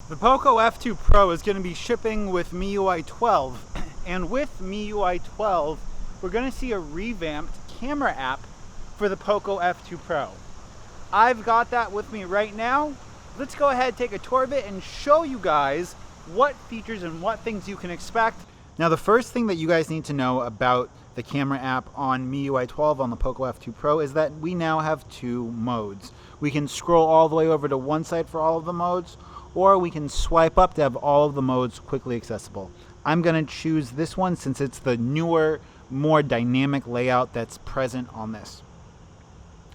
The Poco F2 Pro is going to be shipping with MIUI 12, and with MIUI 12, we're going to see a revamped camera app for the Poco F2 Pro. I've got that with me right now. Let's go ahead, take a tour of it, and show you guys what features and what things you can expect. Now, the first thing that you guys need to know about the camera app on MIUI 12 on the Poco F2 Pro is that we now have two modes. We can scroll all the way over to one side for all of the modes, or we can swipe up to have all of the modes quickly accessible. I'm going to choose this one since it's the newer, more dynamic layout that's present on this.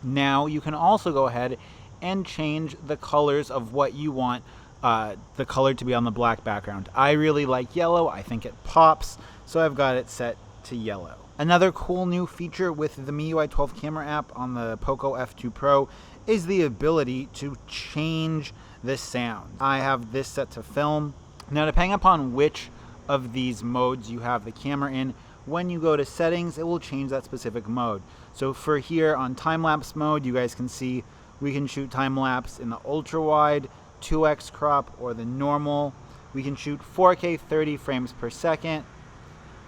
Now you can also go ahead and change the colors of what you want the color to be on the black background. I really like yellow. I think it pops, so I've got it set to yellow. Another cool new feature with the MIUI 12 camera app on the Poco F2 Pro is the ability to change the sound. I have this set to film. Now, depending upon which of these modes you have the camera in, when you go to settings, it will change that specific mode. So for here on Timelapse Mode, you guys can see we can shoot time-lapse in the ultra-wide, 2x crop, or the normal. We can shoot 4K 30 frames per second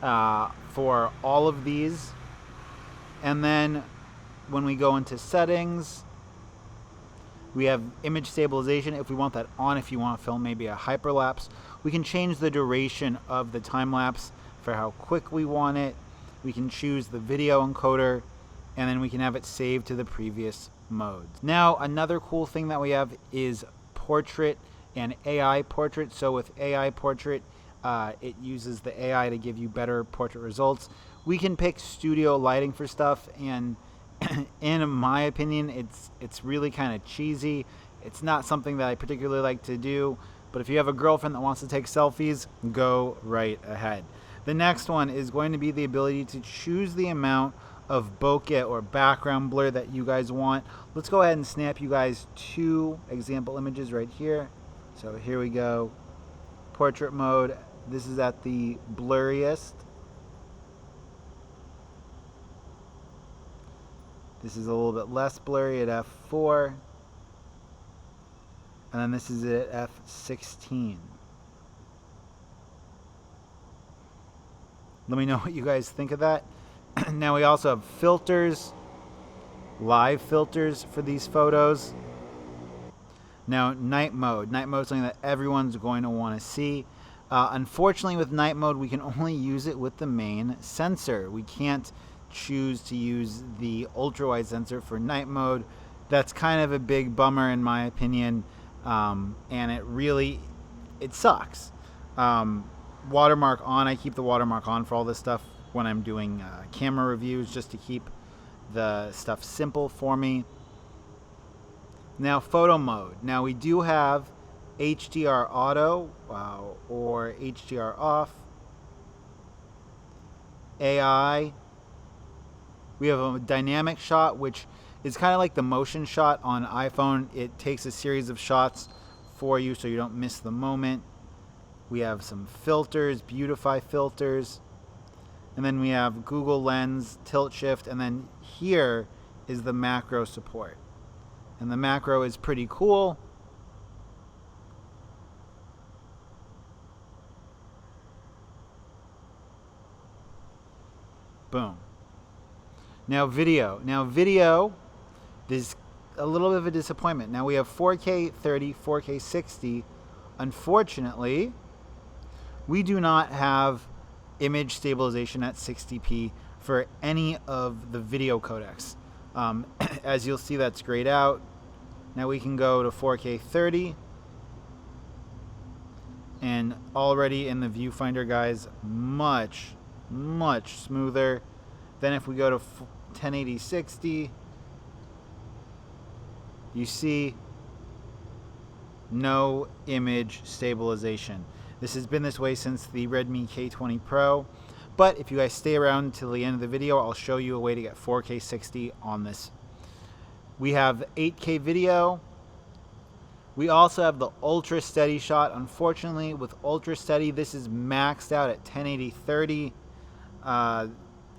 for all of these. And then when we go into settings, we have image stabilization if we want that on. If you want to film maybe a hyperlapse, we can change the duration of the time lapse for how quick we want it. We can choose the video encoder, and then we can have it saved to the previous modes. Now, another cool thing that we have is portrait and AI portrait. So with AI portrait, it uses the AI to give you better portrait results. We can pick studio lighting for stuff, and in my opinion, it's really kind of cheesy. It's not something that I particularly like to do, but if you have a girlfriend that wants to take selfies, go right ahead. The next one is going to be the ability to choose the amount of bokeh or background blur that you guys want. Let's go ahead and snap you guys two example images right here. So here we go. Portrait mode. This is at the blurriest. This is a little bit less blurry at f4. And then this is at f16. Let me know what you guys think of that. Now we also have filters, live filters for these photos. Now night mode. Night mode is something that everyone's going to want to see. Unfortunately, with night mode, we can only use it with the main sensor. We can't choose to use the ultra wide sensor for night mode. That's kind of a big bummer in my opinion, and it sucks. Watermark on. I keep the watermark on for all this stuff when I'm doing camera reviews, just to keep the stuff simple for me. Now photo mode. Now we do have HDR auto or HDR off, AI. We have a dynamic shot, which is kind of like the motion shot on iPhone. It takes a series of shots for you so you don't miss the moment. We have some filters, beautify filters. And then we have Google Lens, tilt shift, and then here is the macro support. And the macro is pretty cool. Boom. Now video. There's a little bit of a disappointment. Now we have 4K 30, 4K 60. Unfortunately, we do not have image stabilization at 60p for any of the video codecs. As you'll see, that's grayed out. Now we can go to 4K 30. And already in the viewfinder, guys, much smoother. Then if we go to 1080 60, you see no image stabilization. This has been this way since the Redmi K20 Pro, but if you guys stay around till the end of the video, I'll show you a way to get 4K 60 on this. We have 8K video. We also have the ultra steady shot. Unfortunately, with ultra steady, this is maxed out at 1080 30.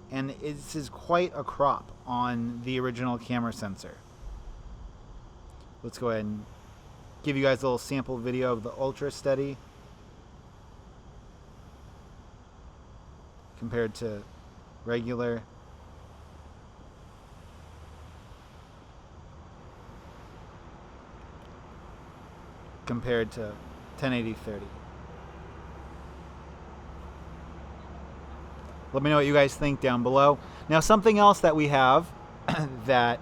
And this is quite a crop on the original camera sensor. Let's go ahead and give you guys a little sample video of the ultra steady compared to regular. Compared to 1080-30. Let me know what you guys think down below. Now, something else that we have that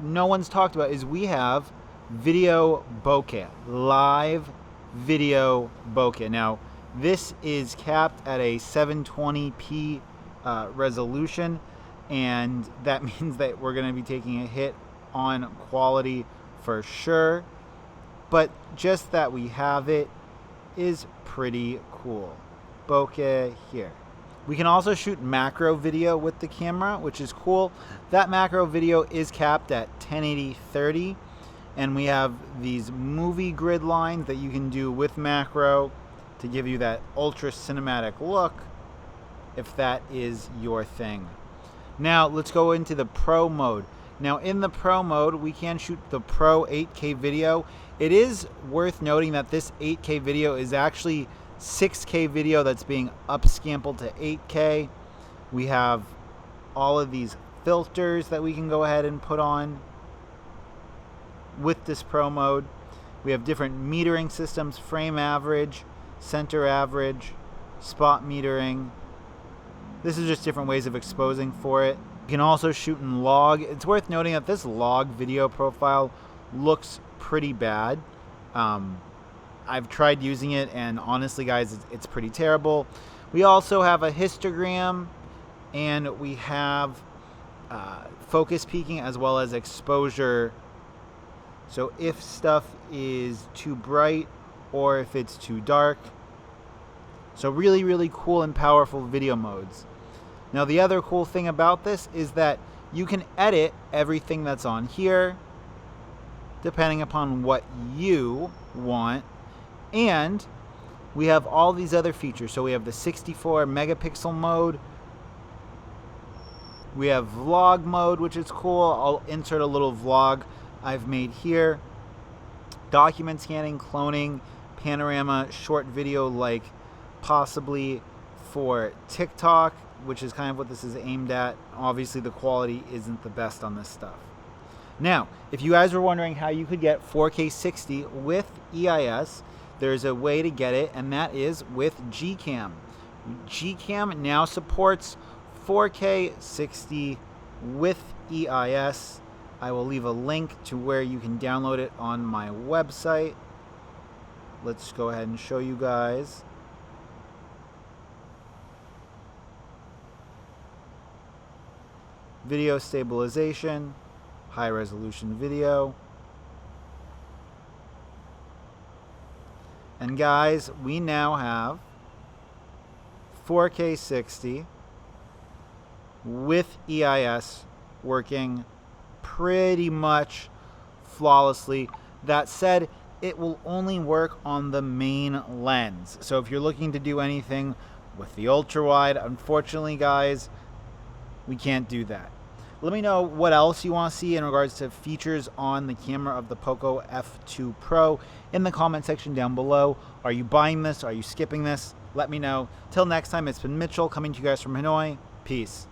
no one's talked about is we have video bokeh, live video bokeh. Now, this is capped at a 720p resolution, and that means that we're going to be taking a hit on quality for sure. But just that we have it is pretty cool. Bokeh here. We can also shoot macro video with the camera, which is cool. That macro video is capped at 1080-30, and we have these movie grid lines that you can do with macro to give you that ultra cinematic look, if that is your thing. Now let's go into the Pro mode. Now in the Pro mode, we can shoot the Pro 8K video. It is worth noting that this 8K video is actually 6K video that's being upscaled to 8K. We have all of these filters that we can go ahead and put on with this Pro mode. We have different metering systems: frame average, center average, spot metering. This is just different ways of exposing for it. You can also shoot in log. It's worth noting that this log video profile looks pretty bad. I've tried using it, and honestly, guys, it's pretty terrible. We also have a histogram, and we have focus peaking as well as exposure. So if stuff is too bright or if it's too dark. So really, really cool and powerful video modes. Now, the other cool thing about this is that you can edit everything that's on here depending upon what you want. And we have all these other features. So we have the 64 megapixel mode. We have vlog mode, which is cool. I'll insert a little vlog I've made here. Document scanning, cloning, panorama, short video, like possibly for TikTok, which is kind of what this is aimed at. Obviously, the quality isn't the best on this stuff. Now, if you guys were wondering how you could get 4K 60 with EIS, there's a way to get it, and that is with GCam. GCam now supports 4K 60 with EIS. I will leave a link to where you can download it on my website. Let's go ahead and show you guys. Video stabilization, high resolution video. And guys, we now have 4K 60 with EIS working pretty much flawlessly. That said, it will only work on the main lens. So if you're looking to do anything with the ultra wide, unfortunately, guys, we can't do that. Let me know what else you want to see in regards to features on the camera of the Poco F2 Pro in the comment section down below. Are you buying this? Are you skipping this? Let me know. Till next time, it's been Mitchell coming to you guys from Hanoi. Peace.